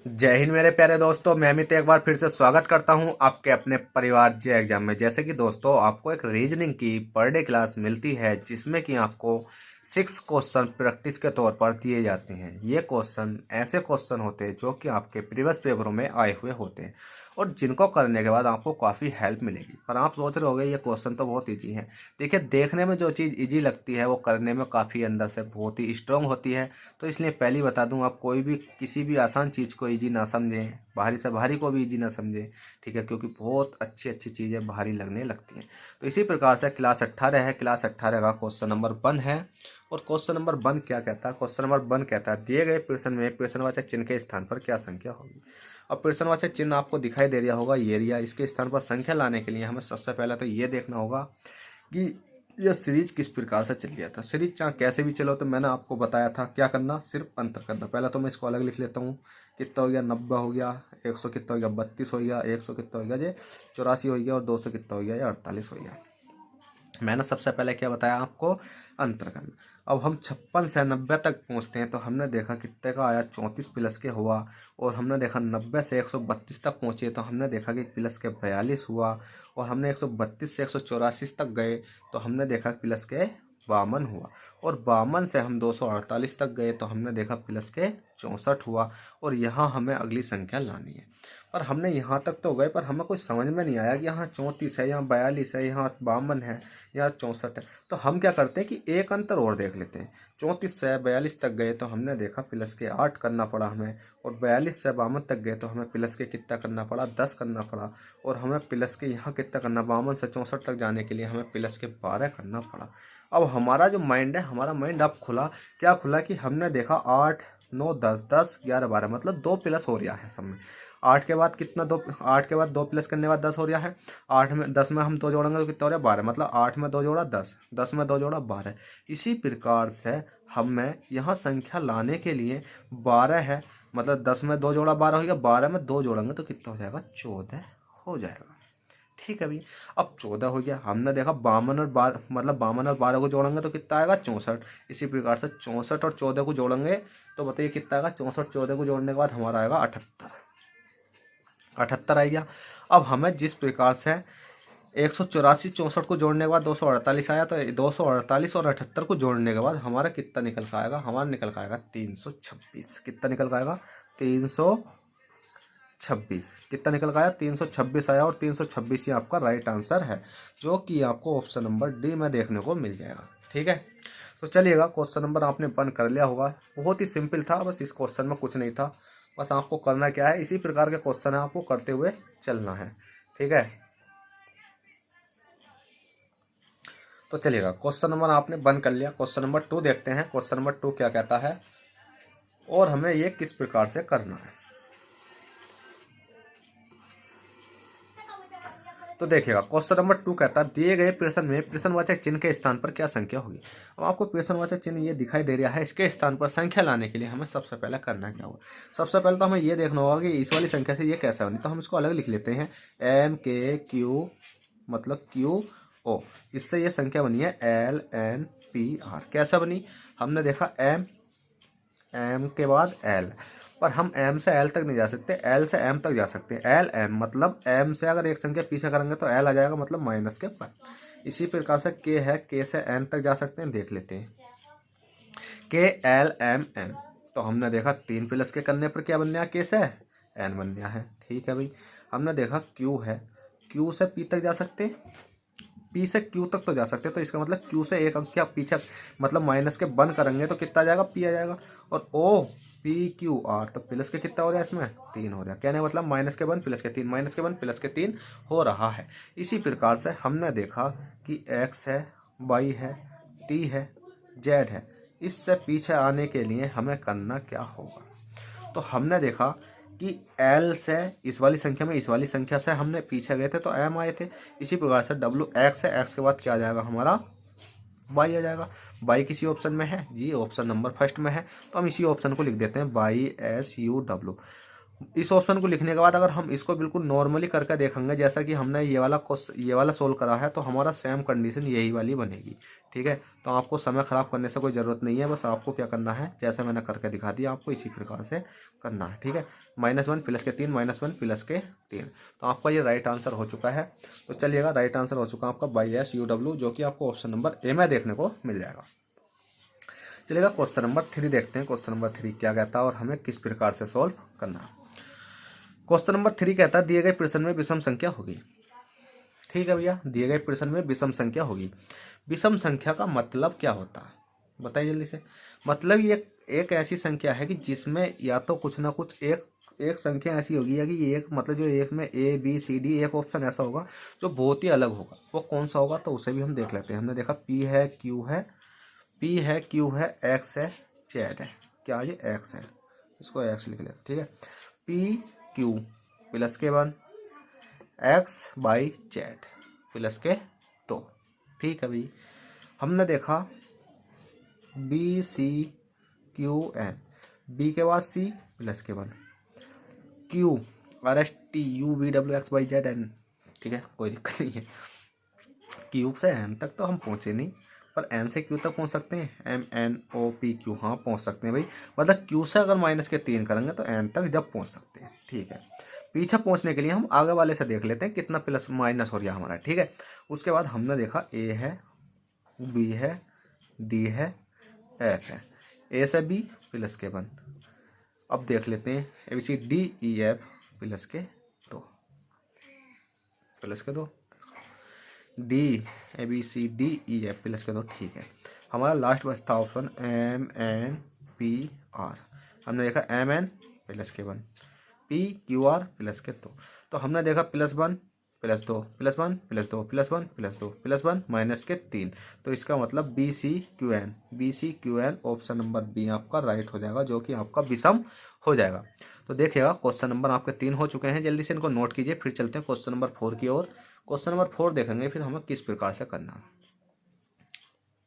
जय हिंद मेरे प्यारे दोस्तों। मैं अमित एक बार फिर से स्वागत करता हूं आपके अपने परिवार जे एग्जाम में। जैसे कि दोस्तों आपको एक रीजनिंग की पर डे क्लास मिलती है जिसमें कि आपको 6 क्वेश्चन प्रैक्टिस के तौर पर दिए जाते हैं। ये क्वेश्चन ऐसे क्वेश्चन होते हैं जो कि आपके प्रीवियस पेपरों में आए हुए होते हैं और जिनको करने के बाद आपको काफ़ी हेल्प मिलेगी। पर आप सोच रहे होंगे ये क्वेश्चन तो बहुत ईजी है। देखिए, देखने में जो चीज़ ईजी लगती है वो करने में काफ़ी अंदर से बहुत ही स्ट्रांग होती है। तो इसलिए पहले बता दूं, आप कोई भी किसी भी आसान चीज़ को इजी ना समझें, भारी से भारी को भी इजी ना समझें, ठीक है, क्योंकि बहुत अच्छी अच्छी चीज़ें भारी लगने लगती हैं। तो इसी प्रकार से क्लास 18 है। क्लास 18 का क्वेश्चन नंबर 1 है। और क्वेश्चन नंबर 1 क्या कहता है? क्वेश्चन नंबर 1 कहता है दिए गए प्रश्न में प्रश्नवाचक चिन्ह के स्थान पर क्या संख्या होगी। अब प्रश्नवाचक चिन्ह आपको दिखाई दे रहा होगा ये एरिया। इसके स्थान पर संख्या लाने के लिए हमें सबसे पहले तो ये देखना होगा कि यह सीरीज किस प्रकार से चल गया था। सीरीज चाहे कैसे भी चलो, तो मैंने आपको बताया था क्या करना, सिर्फ अंतर करना। पहले तो मैं इसको अलग लिख लेता हूँ। कितना हो गया? 90 हो गया। 100 कितना हो गया? 32 हो गया। 100 कितना हो गया? ये 84 हो गया। और 200 कितना हो गया? ये 48 हो गया। मैंने सबसे पहले क्या बताया आपको? अंतर करना। अब हम 56 से 90 तक पहुंचते हैं तो हमने देखा कितने का आया? 34 प्लस के हुआ। और हमने देखा 90 से 132 तक पहुंचे तो हमने देखा कि प्लस के 42 हुआ। और हमने 132 से 184 तक गए तो हमने देखा प्लस के 52 हुआ। और 52 से हम 248 तक गए तो हमने देखा प्लस के 64 हुआ। और यहाँ हमें अगली संख्या लानी है। पर हमने यहाँ तक तो गए, पर हमें कुछ समझ में नहीं आया कि यहाँ 34 है, यहाँ 42 है, यहाँ 52 है, यहाँ 64 है। तो हम क्या करते हैं कि एक अंतर और देख लेते हैं। 34 से 42 तक गए तो हमने देखा प्लस के 8 करना पड़ा हमें। और 42 से 52 तक गए तो हमें प्लस के कितना करना पड़ा? 10 करना पड़ा। और हमें प्लस के यहाँ कितना करना? 52 से 64 तक जाने के लिए हमें प्लस के 12 करना पड़ा। अब हमारा जो माइंड है, हमारा माइंड अब खुला। क्या खुला कि हमने देखा 8 9 10 10 11 12, मतलब 2 प्लस हो रहा है सब में। 8 के बाद कितना? 2। 8 के बाद 2 प्लस करने के बाद 10 हो रहा है। 8 में 10 में हम 2 जोड़ेंगे तो कितना हो रहा है? 12। मतलब 8 में 2 जोड़ा 10, 10 में 2 जोड़ा 12। इसी प्रकार से हमें यहाँ संख्या लाने के लिए 12 है, मतलब 10 में 2 जोड़ा 12 हो गया। 12 में 2 जोड़ेंगे तो कितना हो जाएगा? 14 हो जाएगा। ठीक है भाई। अब 14 हो गया। हमने देखा 52 और 12, मतलब 52 और 12 को जोड़ेंगे तो कितना आएगा? 64। इसी प्रकार से 64 और 14 को जोड़ेंगे तो बताइए कितना आएगा? 64 14 को जोड़ने के बाद हमारा आएगा 78। 78 आ गया। अब हमें जिस प्रकार से 184 64 को जोड़ने के बाद 248 आया, तो 248 और 78 को जोड़ने के बाद हमारा कितना निकल का आएगा? हमारा निकल का आएगा 326। कितना निकल का आएगा? 326। कितना निकल का आया? 326 आया। और 326 ही आपका राइट आंसर है, जो कि आपको ऑप्शन नंबर डी में देखने को मिल जाएगा। ठीक है, तो चलिएगा, क्वेश्चन नंबर आपने बंद कर लिया होगा। बहुत ही सिंपल था, बस इस क्वेश्चन में कुछ नहीं था। बस आपको करना क्या है, इसी प्रकार के क्वेश्चन है आपको करते हुए चलना है। ठीक है, तो चलिएगा, क्वेश्चन नंबर आपने बंद कर लिया। क्वेश्चन नंबर 2 देखते हैं। क्वेश्चन नंबर 2 क्या कहता है और हमें ये किस प्रकार से करना है। तो देखिएगा, क्वेश्चन नंबर 2 कहता है दिए गए प्रश्न में प्रश्नवाचक चिन्ह के स्थान पर क्या संख्या होगी। अब आपको प्रश्नवाचक चिन्ह ये दिखाई दे रहा है, इसके स्थान पर संख्या लाने के लिए हमें सबसे पहले करना क्या होगा? सबसे पहले तो हमें ये देखना होगा कि इस वाली संख्या से ये कैसा बनी। तो हम इसको अलग लिख लेते हैं। MKQ मतलब QO, इससे ये संख्या बनी है LNPR। कैसा बनी? हमने देखा M के बाद L, पर हम M से L तक नहीं जा सकते, L से M तक जा सकते हैं। LM मतलब M से अगर एक संख्या पीछे करेंगे तो L आ जाएगा, मतलब माइनस के पर। इसी प्रकार से K है, K से N तक जा सकते हैं। देख लेते हैं KLMN। तो हमने देखा 3 प्लस के करने पर क्या बन गया? K से N बन गया है। ठीक है भाई। हमने देखा Q है, Q से P तक जा सकते हैं, P से Q तक तो जा सकते हैं। तो इसका मतलब Q से एक अंक पीछे, मतलब माइनस के बन करेंगे तो कितना आ जाएगा? P आ जाएगा। और OPQR, तो प्लस के कितना हो रहा है? इसमें 3 हो रहा है। कहने मतलब माइनस के 1 प्लस के 3, माइनस के 1 प्लस के 3 हो रहा है। इसी प्रकार से हमने देखा कि X है, Y है, T है, Z है। इससे पीछे आने के लिए हमें करना क्या होगा? तो हमने देखा कि L से इस वाली संख्या में, इस वाली संख्या से हमने पीछे गए थे तो M आए थे। इसी प्रकार से WX है, X के बाद क्या आ जाएगा? हमारा Y आ जाएगा। Y किसी ऑप्शन में है जी? ऑप्शन नंबर फर्स्ट में है। तो हम इसी ऑप्शन को लिख देते हैं YSUW। इस ऑप्शन को लिखने के बाद अगर हम इसको बिल्कुल नॉर्मली करके देखेंगे, जैसा कि हमने ये वाला सोल्व करा है, तो हमारा सेम कंडीशन यही वाली बनेगी। ठीक है। तो आपको समय ख़राब करने से कोई ज़रूरत नहीं है, बस आपको क्या करना है, जैसे मैंने करके दिखा दिया आपको इसी प्रकार से करना है, ठीक है। -1 प्लस के 3 -1 प्लस के 3। तो आपका ये राइट आंसर हो चुका है। तो चलिएगा, राइट आंसर हो चुका आपका YSUW, जो कि आपको ऑप्शन नंबर ए में देखने को मिल जाएगा। चलिएगा, क्वेश्चन नंबर 3 देखते हैं। क्वेश्चन नंबर 3 क्या कहता है और हमें किस प्रकार से सॉल्व करना है। क्वेश्चन नंबर 3 कहता है दिए गए प्रश्न में विषम संख्या होगी। ठीक है भैया, दिए गए प्रश्न में विषम संख्या होगी। विषम संख्या का मतलब क्या होता है, बताइए जल्दी से। मतलब ये एक ऐसी संख्या है कि जिसमें या तो कुछ ना कुछ एक संख्या ऐसी होगी या कि एक मतलब जो एक में ABCD एक ऑप्शन ऐसा होगा जो बहुत ही अलग होगा। वो कौन सा होगा तो उसे भी हम देख लेते हैं। हमने देखा P है Q है Q है X है Z है। क्या ये X है, इसको X लिख लेते, ठीक है। PQ प्लस के 1 X/Z प्लस के 2, ठीक है भाई। हमने देखा BCQN, B के बाद C प्लस के 1 Q RSTUVWXYZN, ठीक है, कोई दिक्कत नहीं है। Q से N तक तो हम पहुंचे नहीं, पर N से Q तक पहुंच सकते हैं। MNOPQ, हाँ पहुंच सकते हैं भाई। मतलब Q से अगर -3 करेंगे तो N तक जब पहुंच सकते हैं, ठीक है। पीछे पहुंचने के लिए हम आगे वाले से देख लेते हैं कितना प्लस माइनस हो गया हमारा, ठीक है। उसके बाद हमने देखा A है B है D है F है। A से B प्लस के 1। अब देख लेते हैं ABCDEF प्लस के 2 D ABCDEF प्लस के 2, ठीक है। हमारा लास्ट बचता ऑप्शन MNPR। हमने देखा MN प्लस के 1 PQR प्लस के 2। तो हमने देखा +1 +2 +1 +2 +1 +2 +1 माइनस के 3। तो इसका मतलब BCQN ऑप्शन नंबर बी आपका राइट हो जाएगा, जो कि आपका विषम हो जाएगा। तो देखिएगा, क्वेश्चन नंबर आपके 3 हो चुके हैं। जल्दी से इनको नोट कीजिए, फिर चलते हैं क्वेश्चन नंबर 4 की ओर। क्वेश्चन नंबर 4 देखेंगे फिर हमें किस प्रकार से करना है।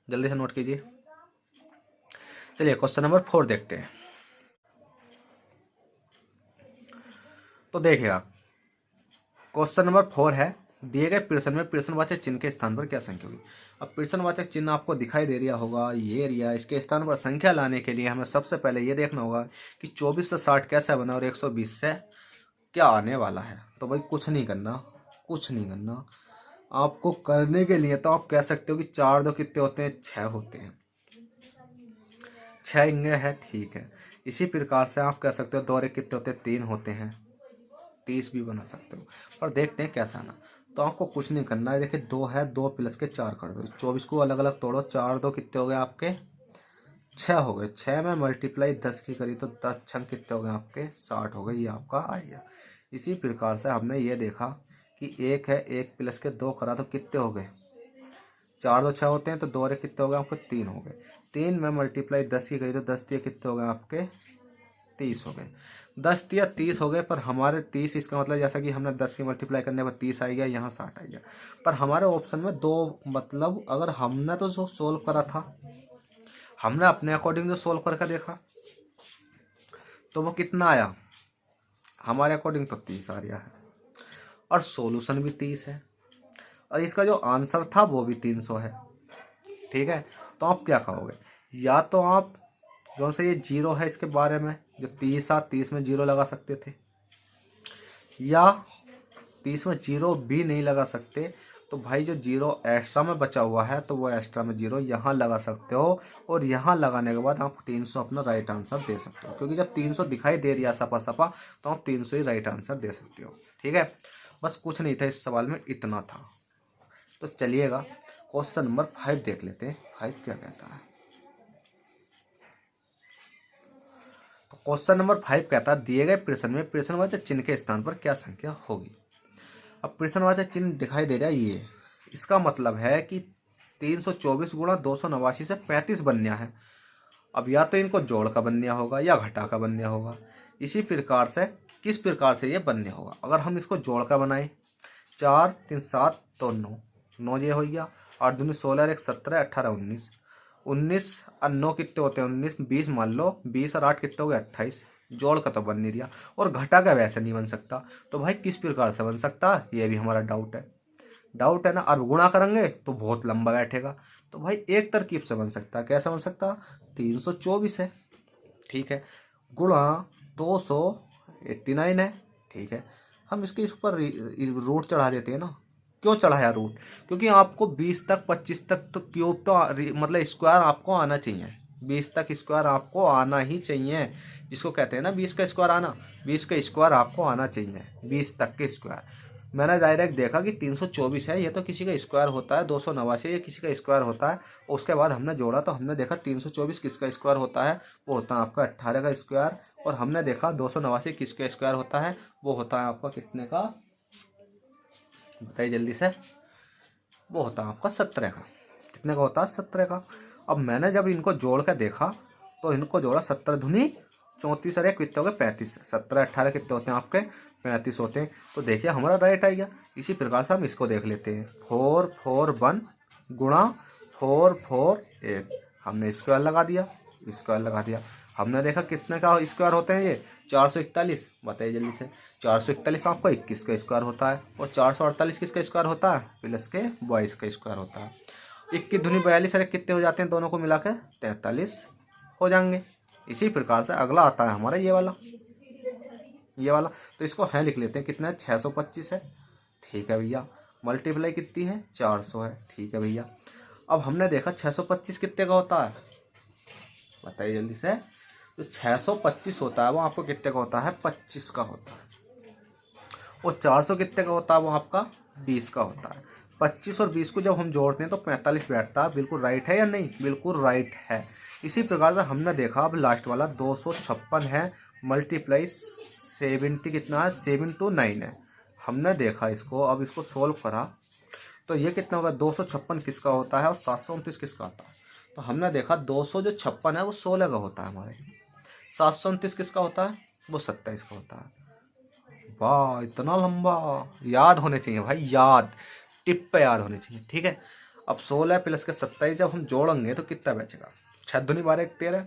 जल्दी से नोट कीजिए। चलिए क्वेश्चन नंबर 4 देखते हैं। तो देखिएगा, क्वेश्चन नंबर 4 है दिए गए प्रश्न में प्रश्नवाचक चिन्ह के स्थान पर क्या संख्या होगी। अब प्रश्नवाचक चिन्ह आपको दिखाई दे रहा होगा, ये एरिया। इसके स्थान पर संख्या लाने के लिए हमें सबसे पहले ये देखना होगा कि 24 से 60 कैसे बना और 120 से क्या आने वाला है। तो भाई कुछ नहीं करना आपको करने के लिए। तो आप कह सकते हो कि 4 2 कितने होते हैं, 6 होते हैं। 6 इंगे है, ठीक है। इसी प्रकार से आप कह सकते हो 2 और 1 कितने होते हैं, 3 होते हैं। 30 भी बना सकते हो, पर देखते हैं कैसा आना। तो आपको कुछ नहीं करना है। देखिए 2 है, 2 प्लस के 4 कर दो। 24 को अलग अलग तोड़ो, 4 2 कितने हो गए आपके, 6 हो गए। 6 में मल्टीप्लाई 10 की करी तो 10 छंग कितने हो गए आपके, 60 हो गए। ये आपका आ गया। इसी प्रकार से हमने ये देखा कि 1 है, 1 प्लस के 2 करा तो कितने हो गए, 4 2 6 होते हैं। तो 2 और 1 कितने हो गए आपके, 3 हो गए। 3 में मल्टीप्लाई 10 की करी तो 10 3 कितने हो गए आपके, 30 हो गए। 10 या 30 हो गए, पर हमारे 30, इसका मतलब जैसा कि हमने 10 की मल्टीप्लाई करने पर 30 आ गया, यहाँ 60 आ गया। पर हमारे ऑप्शन में 2, मतलब अगर हमने तो जो सोल्व करा था, हमने अपने अकॉर्डिंग जो सोल्व करके देखा तो वो कितना आया, हमारे अकॉर्डिंग तो 30 आ रहा है। और सॉल्यूशन भी 30 है, और इसका जो आंसर था वो भी 300 है, ठीक है। तो आप क्या कहोगे, या तो आप जो से ये 0 है इसके बारे में, जो 30 में 0 लगा सकते थे, या 30 में 0 भी नहीं लगा सकते तो भाई जो 0 एक्स्ट्रा में बचा हुआ है तो वो एक्स्ट्रा में 0 यहाँ लगा सकते हो। और यहाँ लगाने के बाद आप 300 अपना राइट आंसर दे सकते हो, क्योंकि जब 300 दिखाई दे रही है सपा सपा तो आप 300 ही राइट आंसर दे सकते हो, ठीक है। बस कुछ नहीं था इस सवाल में, इतना था। तो चलिएगा क्वेश्चन नंबर 5 देख लेते हैं। 5 क्या कहता है। तो क्वेश्चन नंबर 5 कहता है दिए गए प्रश्न में प्रश्नवाचक चिन्ह के स्थान पर क्या संख्या होगी। अब प्रश्नवाचक चिन्ह दिखाई दे रहा है ये, इसका मतलब है कि 324 गुणा 289 से 35 बनना है। अब या तो इनको जोड़ का बनना होगा या घटा का बनना होगा। इसी प्रकार से किस प्रकार से ये बनने होगा, अगर हम इसको जोड़ का बनाएं, 4 3 7 तो 9 ये हो गया। 8 दूनी 16 1 17 18 19 19 और 9 कितने होते हैं 19 20 मान लो, 20 और 8 कितने हो गए 28। जोड़ का तो बन नहीं रहा, और घटा का वैसे नहीं बन सकता। तो भाई किस प्रकार से बन सकता, ये भी हमारा डाउट है ना। और गुणा करेंगे तो बहुत लंबा बैठेगा। तो भाई एक तरकीब से बन सकता है। कैसे बन सकता? 324 है, ठीक है, गुणा 289 है, ठीक है। हम इसके इस पर रूट चढ़ा देते हैं ना। क्यों चढ़ाया रूट? क्योंकि आपको 20 तक 25 तक तो क्यूब तो मतलब स्क्वायर आपको आना चाहिए। 20 तक स्क्वायर आपको आना ही चाहिए, जिसको कहते हैं ना 20 का स्क्वायर आना। 20 का स्क्वायर आपको आना चाहिए, 20 तक के स्क्वायर। मैंने डायरेक्ट देखा कि 324 है, ये तो किसी का स्क्वायर होता है, 289 ये किसी का स्क्वायर होता है। उसके बाद हमने जोड़ा तो हमने देखा 324 किसका स्क्वायर होता है, वो होता है आपका 18 का स्क्वायर। और हमने देखा 289 किसका स्क्वायर होता है, वो होता है आपका कितने का, बताइए जल्दी से। वो होता है आपका 17 का। कितने का होता है? 17 का। अब मैंने जब इनको जोड़ कर देखा तो इनको जोड़ा, 17 दूनी 34 अरे कितने हो गए? 35। 17 18 कितने होते हैं आपके? 35 होते हैं। तो देखिए हमारा राइट आ गया। इसी प्रकार से हम इसको देख लेते हैं। 4 4 1 गुणा 4 4 1, हमने स्क्वायर लगा दिया, स्क्वायर लगा दिया। हमने देखा कितने का स्क्वायर होते हैं ये? 441। बताइए जल्दी से। 441 आपका 21 का स्क्वायर होता है, और 448 किसका स्क्वायर होता है? प्लस के 22 का स्क्वायर होता है। 21 दूनी 42 अरे कितने हो जाते हैं दोनों को मिलाकर? 43 हो जाएंगे। इसी प्रकार से अगला आता है हमारा ये वाला, ये वाला। तो इसको है लिख लेते हैं। कितना है? 625 है, ठीक है भैया। मल्टीप्लाई कितनी है? 400 है, ठीक है भैया। अब हमने देखा 625 कितने का होता है? बताइए जल्दी से। जो 625 होता है वो आपको कितने का होता है? 25 का होता है। और 400 कितने का होता है? वो आपका 20 का होता है। 25 और 20 को जब हम जोड़ते हैं तो 45 बैठता है। बिल्कुल राइट है या नहीं? बिल्कुल राइट है। इसी प्रकार से हमने देखा अब लास्ट वाला 256 है, मल्टीप्लाई 70 कितना है? 729 है। हमने देखा इसको, अब इसको सोल्व करा तो ये कितना होगा? 256 किसका होता है और 729 किसका होता है? तो हमने देखा 256 है वो 16 का होता है हमारे। 729 किसका होता है? वो 27 का होता है। वाह, इतना लंबा याद होने चाहिए भाई, याद टिप पे याद होने चाहिए, ठीक है। अब 16 प्लस के 27 जब हम जोड़ेंगे तो कितना बचेगा? 6 दूनी 12 13,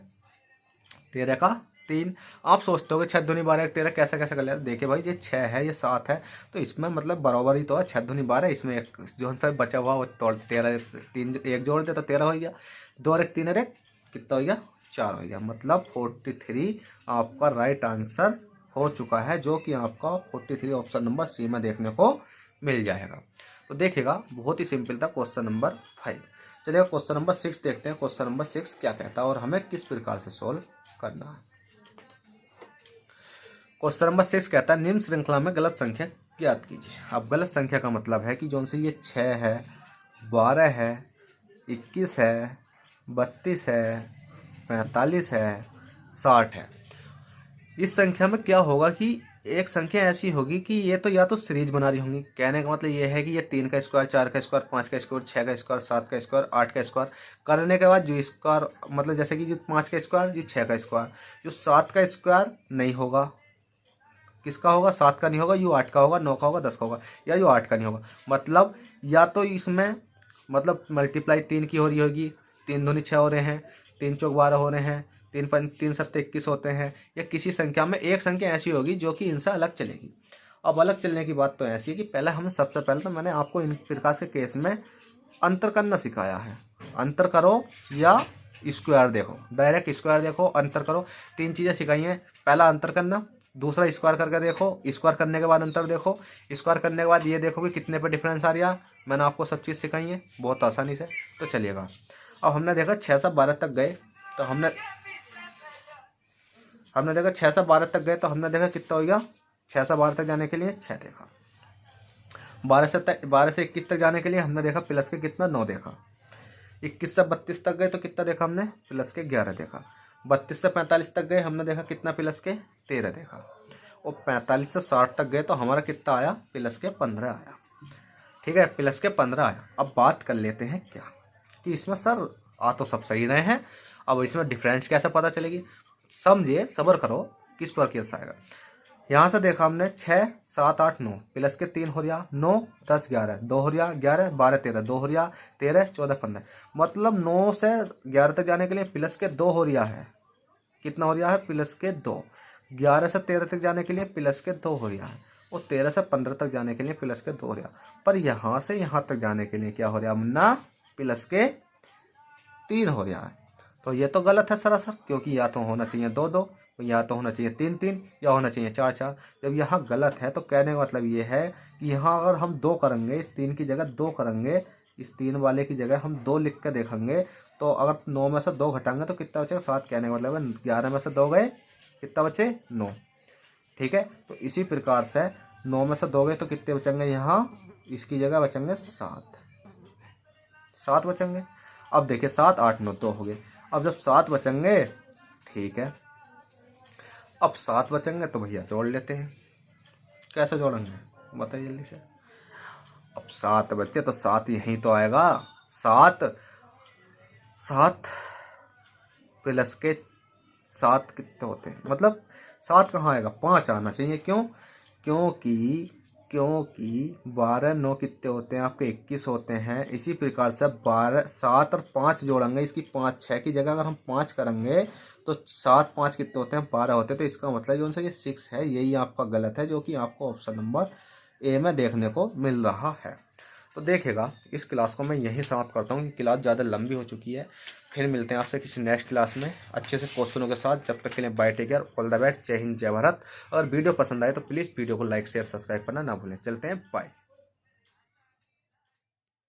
13 का 3। आप सोचते हो कि 6 दूनी 12 13 कैसे कैसे कर लिया? देखिए भाई, ये 6 है ये 7 है, तो इसमें मतलब बराबर ही तो है। 6 दूनी 12, इसमें एक जो सा बचा हुआ वो तो 13, 3 एक जोड़ दे तो 13 हो गया। 2 और 1 3 और 1 कितना हो गया? 4 हो गया। मतलब 43 आपका राइट आंसर हो चुका है, जो कि आपका 43 ऑप्शन नंबर सी में देखने को मिल जाएगा। तो देखिएगा बहुत ही सिंपल था क्वेश्चन नंबर 5। चलिए क्वेश्चन नंबर 6 देखते हैं। क्वेश्चन नंबर 6 क्या कहता है और हमें किस प्रकार से सोल्व करना है। क्वेश्चन नंबर 6 कहता है निम्न श्रृंखला में गलत संख्या ज्ञात कीजिए। अब गलत संख्या का मतलब है कि जो से ये 6 है, 12 है, 21 है, 32 है, 45 है, 60 है। इस संख्या में क्या होगा कि एक संख्या ऐसी होगी कि ये तो या तो सीरीज बना रही होंगी। कहने का मतलब ये है कि ये 3 का स्क्वायर, 4 का स्क्वायर, 5 का स्क्वायर, 6 का स्क्वायर, 7 का स्क्वायर, 8 का स्क्वायर करने के बाद जो स्क्वायर मतलब जैसे कि जो 5 का स्क्वायर, जो 6 का स्क्वायर, जो 7 का स्क्वायर नहीं होगा। किसका होगा? 7 का नहीं होगा, यू 8 का होगा, 9 का होगा, 10 का होगा, या यू 8 का नहीं होगा। मतलब या तो इसमें मतलब मल्टीप्लाई 3 की हो रही होगी, 3 दूनी 6 हो रहे हैं, 3 चौक 12 हो रहे हैं, 3 सत्ते 21 होते हैं, या किसी संख्या में एक संख्या ऐसी होगी जो कि इनसे अलग चलेगी। अब अलग चलने की बात तो ऐसी है कि पहले हम सबसे पहले तो मैंने आपको इन प्रकार के केस में अंतर करना सिखाया है। अंतर करो या स्क्वायर देखो, डायरेक्ट स्क्वायर देखो, अंतर करो। 3 चीज़ें सिखाई हैं। पहला अंतर करना, दूसरा स्क्वायर करके देखो, स्क्वायर करने के बाद अंतर देखो, स्क्वायर करने के बाद ये देखो कि कितने पे डिफरेंस आ रहा। मैंने आपको सब चीज़ सिखाई है बहुत आसानी से। तो चलिएगा, अब हमने देखा 6 से 12 तक गए तो हमने देखा 6 से 12 तक गए तो हमने देखा कितना हो गया? 6 से 12 तक जाने के लिए 6 देखा। 12 से 21 तक जाने के लिए हमने देखा प्लस के कितना? 9 देखा। 21 से 32 तक गए तो कितना देखा हमने? प्लस के 11 देखा। 32 से 45 तक गए हमने देखा कितना? प्लस के 13 देखा। और 45 से 60 तक गए तो हमारा कितना आया? प्लस के 15 आया। ठीक है, प्लस के 15 आया। अब बात कर लेते हैं क्या कि इसमें सर आ तो सब सही रहे हैं, अब इसमें डिफरेंस कैसे पता चलेगी? समझिए, सब्र करो, किस पर केस आएगा। यहाँ से देखा हमने 6 7 8 9 प्लस के 3 हो रहा, 9 10 11 2 हो रहा, 11 12 13 2 हो रहा, 13 14 15। मतलब 9 से 11 तक जाने के लिए प्लस के 2 हो रहा है। कितना हो रहा है? प्लस के 2। 11 से 13 तक जाने के लिए प्लस के 2 हो रहा है, और 13 से 15 तक जाने के लिए प्लस के 2 हो रहा। पर यहाँ से यहाँ तक जाने के लिए क्या हो रहा है? ना प्लस के 3 हो रहा है। तो ये तो गलत है सरासर, क्योंकि या तो होना चाहिए 2 2, या तो होना चाहिए 3 3, या होना चाहिए 4 4। जब यहाँ गलत है तो कहने का मतलब ये है कि यहाँ अगर हम 2 करेंगे, इस 3 की जगह 2 करेंगे, इस 3 वाले की जगह हम 2 लिख के देखेंगे, तो अगर 9 में से 2 घटाएंगे तो कितना बचेगा 7। कहने का मतलब है 11 में से 2 गए, कितना बचे 9। ठीक है, तो इसी प्रकार से 9 में से 2 गए तो कितने बचेंगे, यहाँ इसकी जगह बचेंगे 7 बचेंगे। अब देखिए 7 8 9 2 हो गए। अब जब 7 बचेंगे, ठीक है, अब 7 बचेंगे तो भैया जोड़ लेते हैं। कैसे जोड़ेंगे बताइए जल्दी से। अब 7 बचे तो 7 यहीं तो आएगा। 7 7 प्लस के 7 कितने होते हैं, मतलब 7 कहाँ आएगा, 5 आना चाहिए। क्यों, क्योंकि 12 9 कितने होते हैं आपके 21 होते हैं। इसी प्रकार से 12 7 और 5 जोड़ेंगे, इसकी 5 6 की जगह अगर हम 5 करेंगे तो 7 5 कितने होते हैं 12 होते हैं। तो इसका मतलब जो उनसे ये 6 है, यही आपका गलत है, जो कि आपको ऑप्शन नंबर ए में देखने को मिल रहा है। तो देखिएगा इस क्लास को मैं यहीं समाप्त करता हूँ, क्लास ज़्यादा लंबी हो चुकी है। फिर मिलते हैं आपसे किसी नेक्स्ट क्लास में अच्छे से क्वेश्चनों के साथ। जब तक के लिए bye, take care, all the best, जय हिंद जय भारत। और वीडियो पसंद आए तो प्लीज़ वीडियो को लाइक शेयर सब्सक्राइब करना ना भूलें। चलते हैं, बाय।